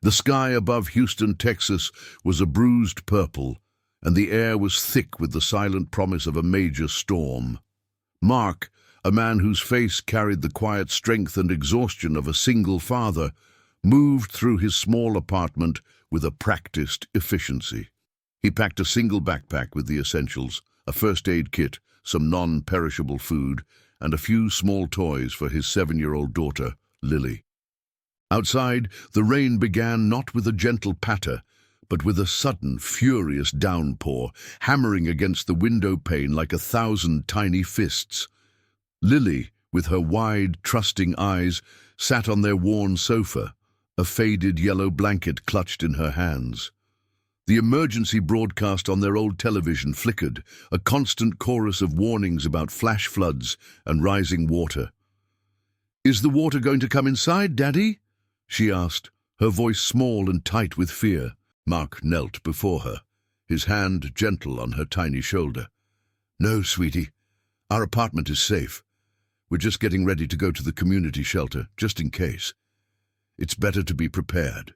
The sky above Houston, Texas, was a bruised purple, and the air was thick with the silent promise of a major storm. Mark, a man whose face carried the quiet strength and exhaustion of a single father, moved through his small apartment with a practiced efficiency. He packed a single backpack with the essentials, a first aid kit, some non-perishable food, and a few small toys for his 7-year-old daughter, Lily. Outside, the rain began not with a gentle patter, but with a sudden, furious downpour, hammering against the window pane like 1,000 tiny fists. Lily, with her wide, trusting eyes, sat on their worn sofa, a faded yellow blanket clutched in her hands. The emergency broadcast on their old television flickered, a constant chorus of warnings about flash floods and rising water. "Is the water going to come inside, Daddy?" she asked, her voice small and tight with fear. Mark knelt before her, his hand gentle on her tiny shoulder. "No, sweetie. Our apartment is safe. We're just getting ready to go to the community shelter, just in case. It's better to be prepared."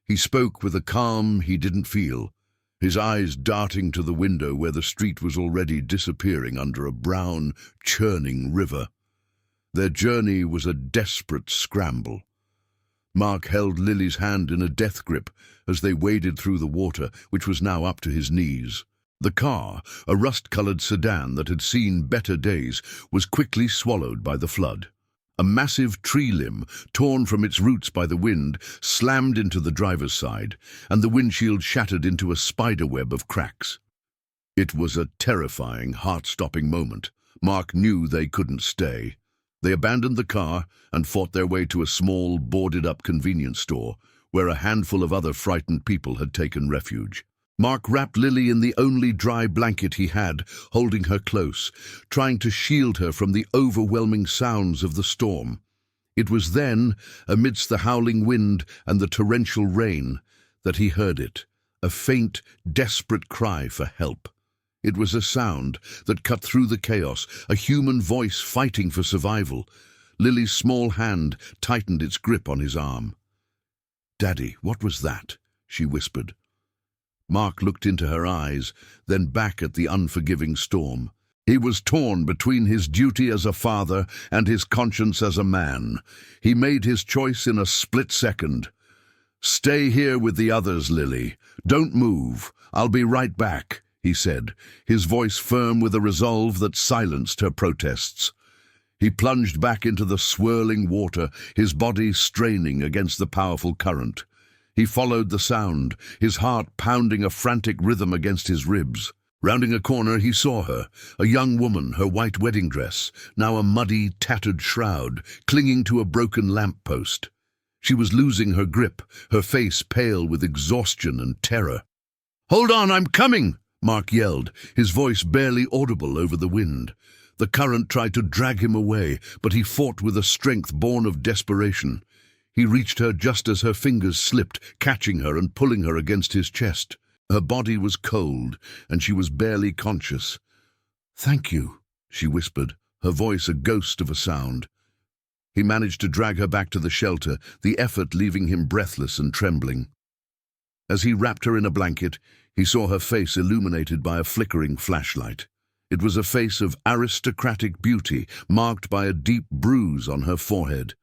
He spoke with a calm he didn't feel, his eyes darting to the window where the street was already disappearing under a brown, churning river. Their journey was a desperate scramble. Mark held Lily's hand in a death grip as they waded through the water, which was now up to his knees. The car, a rust-colored sedan that had seen better days, was quickly swallowed by the flood. A massive tree limb, torn from its roots by the wind, slammed into the driver's side, and the windshield shattered into a spiderweb of cracks. It was a terrifying, heart-stopping moment. Mark knew they couldn't stay. They abandoned the car and fought their way to a small, boarded-up convenience store, where a handful of other frightened people had taken refuge. Mark wrapped Lily in the only dry blanket he had, holding her close, trying to shield her from the overwhelming sounds of the storm. It was then, amidst the howling wind and the torrential rain, that he heard it, a faint, desperate cry for help. It was a sound that cut through the chaos, a human voice fighting for survival. Lily's small hand tightened its grip on his arm. "Daddy, what was that?" she whispered. Mark looked into her eyes, then back at the unforgiving storm. He was torn between his duty as a father and his conscience as a man. He made his choice in a split second. "Stay here with the others, Lily. Don't move. I'll be right back," he said, his voice firm with a resolve that silenced her protests. He plunged back into the swirling water, his body straining against the powerful current. He followed the sound, his heart pounding a frantic rhythm against his ribs. Rounding a corner, he saw her, a young woman, her white wedding dress, now a muddy, tattered shroud, clinging to a broken lamp-post. She was losing her grip, her face pale with exhaustion and terror. "Hold on, I'm coming!" Mark yelled, his voice barely audible over the wind. The current tried to drag him away, but he fought with a strength born of desperation. He reached her just as her fingers slipped, catching her and pulling her against his chest. Her body was cold, and she was barely conscious. "Thank you," she whispered, her voice a ghost of a sound. He managed to drag her back to the shelter, the effort leaving him breathless and trembling. As he wrapped her in a blanket, he saw her face illuminated by a flickering flashlight. It was a face of aristocratic beauty, marked by a deep bruise on her forehead.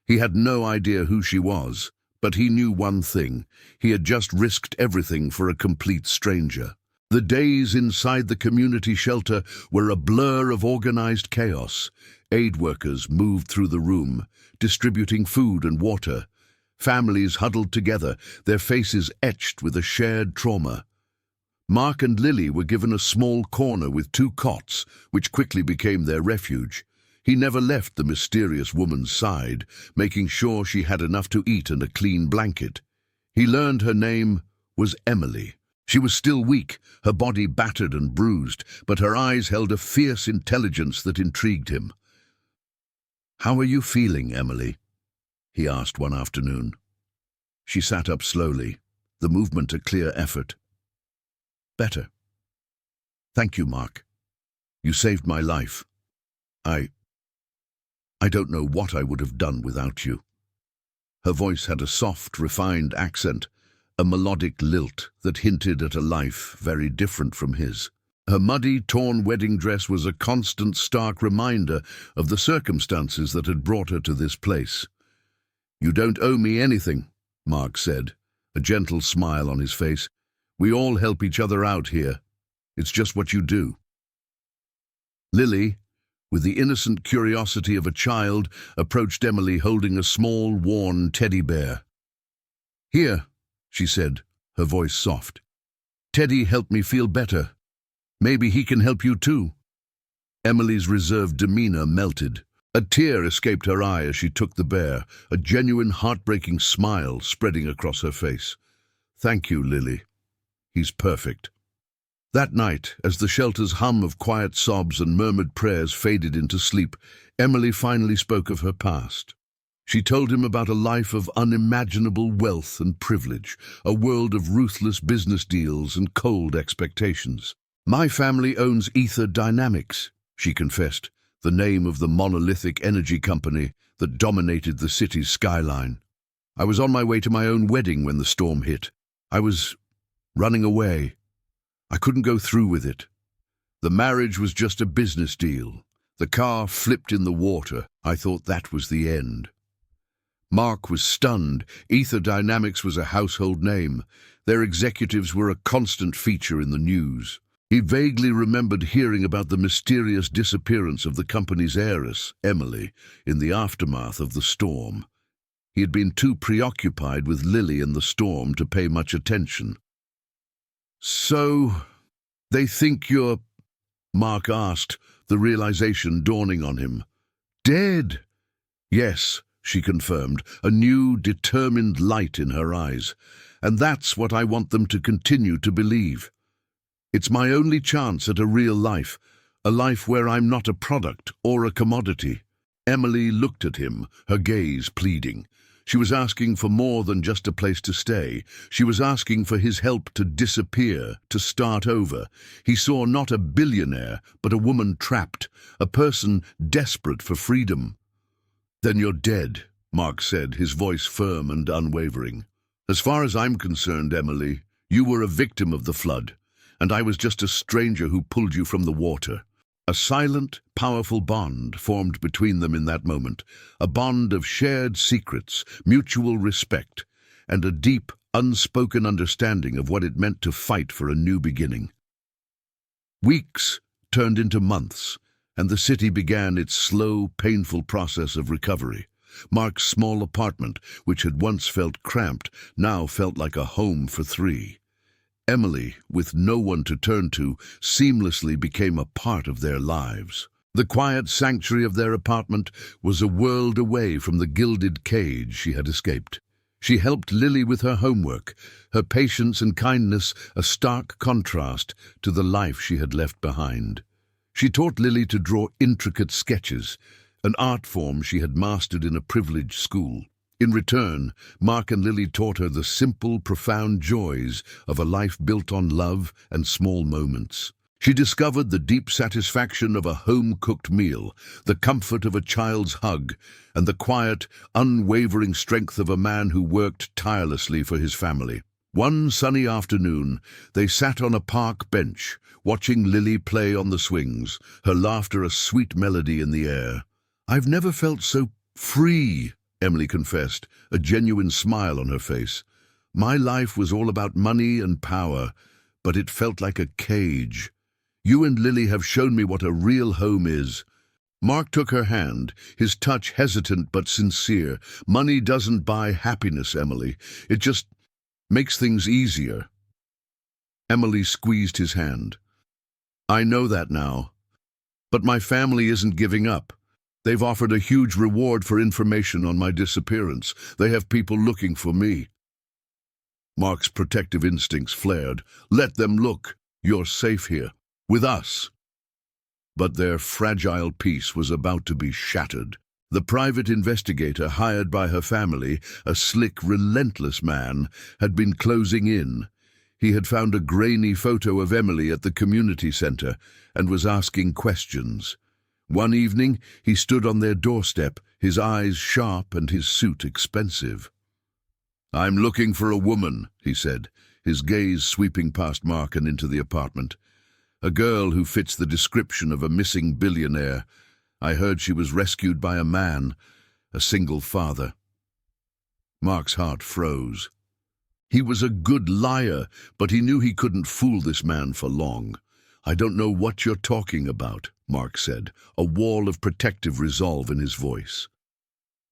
He had no idea who she was, but he knew one thing: he had just risked everything for a complete stranger. The days inside the community shelter were a blur of organized chaos. Aid workers moved through the room, distributing food and water. Families huddled together, their faces etched with a shared trauma. Mark and Lily were given a small corner with 2 cots, which quickly became their refuge. He never left the mysterious woman's side, making sure she had enough to eat and a clean blanket. He learned her name was Emily. She was still weak, her body battered and bruised, but her eyes held a fierce intelligence that intrigued him. "How are you feeling, Emily?" he asked one afternoon. She sat up slowly, the movement a clear effort. "Better. Thank you, Mark. You saved my life. I don't know what I would have done without you." Her voice had a soft, refined accent, a melodic lilt that hinted at a life very different from his. Her muddy, torn wedding dress was a constant, stark reminder of the circumstances that had brought her to this place. "You don't owe me anything," Mark said, a gentle smile on his face. "We all help each other out here. It's just what you do." Lily, with the innocent curiosity of a child, approached Emily holding a small, worn teddy bear. "Here," she said, her voice soft. "Teddy helped me feel better. Maybe he can help you too." Emily's reserved demeanor melted. A tear escaped her eye as she took the bear, a genuine, heartbreaking smile spreading across her face. "Thank you, Lily. He's perfect." That night, as the shelter's hum of quiet sobs and murmured prayers faded into sleep, Emily finally spoke of her past. She told him about a life of unimaginable wealth and privilege, a world of ruthless business deals and cold expectations. "My family owns Ether Dynamics," she confessed, the name of the monolithic energy company that dominated the city's skyline. "I was on my way to my own wedding when the storm hit. I was running away. I couldn't go through with it. The marriage was just a business deal. The car flipped in the water. I thought that was the end." Mark was stunned. Ether Dynamics was a household name. Their executives were a constant feature in the news. He vaguely remembered hearing about the mysterious disappearance of the company's heiress, Emily, in the aftermath of the storm. He had been too preoccupied with Lily and the storm to pay much attention. "So, they think you're—" Mark asked, the realization dawning on him. "Dead?" "Yes," she confirmed, a new, determined light in her eyes. "And that's what I want them to continue to believe. It's my only chance at a real life, a life where I'm not a product or a commodity." Emily looked at him, her gaze pleading. She was asking for more than just a place to stay. She was asking for his help to disappear, to start over. He saw not a billionaire, but a woman trapped, a person desperate for freedom. "Then you're dead," Mark said, his voice firm and unwavering. "As far as I'm concerned, Emily, you were a victim of the flood, and I was just a stranger who pulled you from the water." A silent, powerful bond formed between them in that moment, a bond of shared secrets, mutual respect, and a deep, unspoken understanding of what it meant to fight for a new beginning. Weeks turned into months, and the city began its slow, painful process of recovery. Mark's small apartment, which had once felt cramped, now felt like a home for three. Emily, with no one to turn to, seamlessly became a part of their lives. The quiet sanctuary of their apartment was a world away from the gilded cage she had escaped. She helped Lily with her homework, her patience and kindness a stark contrast to the life she had left behind. She taught Lily to draw intricate sketches, an art form she had mastered in a privileged school. In return, Mark and Lily taught her the simple, profound joys of a life built on love and small moments. She discovered the deep satisfaction of a home-cooked meal, the comfort of a child's hug, and the quiet, unwavering strength of a man who worked tirelessly for his family. One sunny afternoon, they sat on a park bench, watching Lily play on the swings, her laughter a sweet melody in the air. "I've never felt so free," Emily confessed, a genuine smile on her face. "My life was all about money and power, but it felt like a cage. You and Lily have shown me what a real home is." Mark took her hand, his touch hesitant but sincere. "Money doesn't buy happiness, Emily. It just makes things easier." Emily squeezed his hand. "I know that now. But my family isn't giving up. They've offered a huge reward for information on my disappearance. They have people looking for me." Mark's protective instincts flared. "Let them look. You're safe here. With us." But their fragile peace was about to be shattered. The private investigator hired by her family, a slick, relentless man, had been closing in. He had found a grainy photo of Emily at the community center and was asking questions. One evening, he stood on their doorstep, his eyes sharp and his suit expensive. "I'm looking for a woman," he said, his gaze sweeping past Mark and into the apartment. "A girl who fits the description of a missing billionaire. I heard she was rescued by a man, a single father." Mark's heart froze. He was a good liar, but he knew he couldn't fool this man for long. "I don't know what you're talking about," Mark said, a wall of protective resolve in his voice.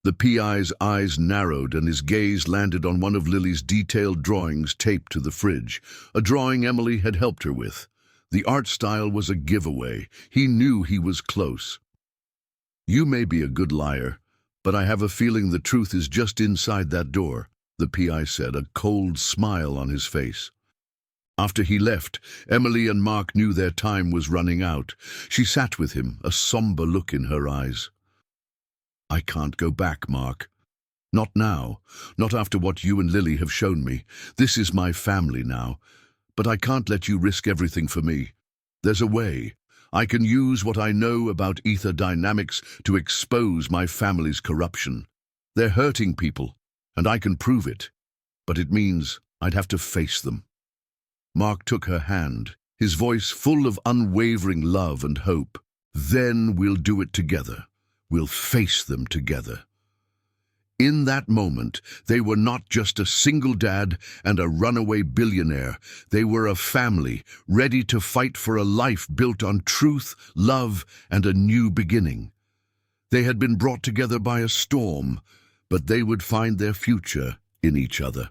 The PI's eyes narrowed and his gaze landed on one of Lily's detailed drawings taped to the fridge, a drawing Emily had helped her with. The art style was a giveaway. He knew he was close. "You may be a good liar, but I have a feeling the truth is just inside that door," the PI said, a cold smile on his face. After he left, Emily and Mark knew their time was running out. She sat with him, a somber look in her eyes. "I can't go back, Mark. Not now. Not after what you and Lily have shown me. This is my family now. But I can't let you risk everything for me. There's a way. I can use what I know about ether dynamics to expose my family's corruption. They're hurting people, and I can prove it. But it means I'd have to face them." Mark took her hand, his voice full of unwavering love and hope. "Then we'll do it together. We'll face them together." In that moment, they were not just a single dad and a runaway billionaire. They were a family, ready to fight for a life built on truth, love, and a new beginning. They had been brought together by a storm, but they would find their future in each other.